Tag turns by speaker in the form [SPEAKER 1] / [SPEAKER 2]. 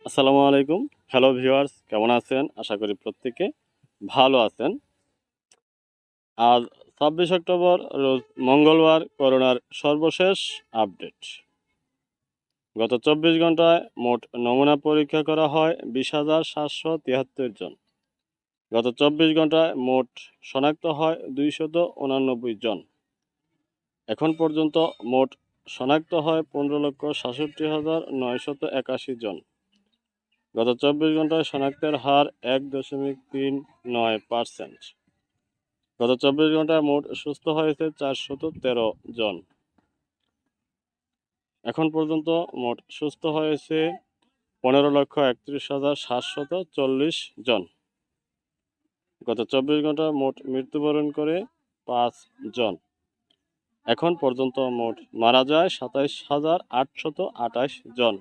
[SPEAKER 1] আসসালামু আলাইকুম। Hello viewers, কেমন আছেন? আশা করি প্রত্যেকে ভালো আছেন। আজ ২৬ অক্টোবর রোজ মঙ্গলবার করোনার সর্বশেষ আপডেট। গত ২৪ ঘন্টায় মোট নমুনা পরীক্ষা করা হয় ২০,৭৭৩ জন। গত ২৪ ঘন্টায় মোট শনাক্ত হয় ২৮৯ জন। এখন পর্যন্ত মোট শনাক্ত হয় ১৫,৬৭,৯৮১ জন। গত ২৪ ঘন্টায় শনাক্তের হার ১.৩৯%। গত ২৪ ঘন্টায় মোট সুস্থ হয়েছে ৪১৩ জন। এখন পর্যন্ত মোট সুস্থ হয়েছে ১৫,৩১,৭৪০ জন। গত ২৪ ঘন্টায় মোট মৃত্যুবরণ করে ৫ জন। এখন পর্যন্ত মোট মারা যায় ২৭,৮২৮ জন।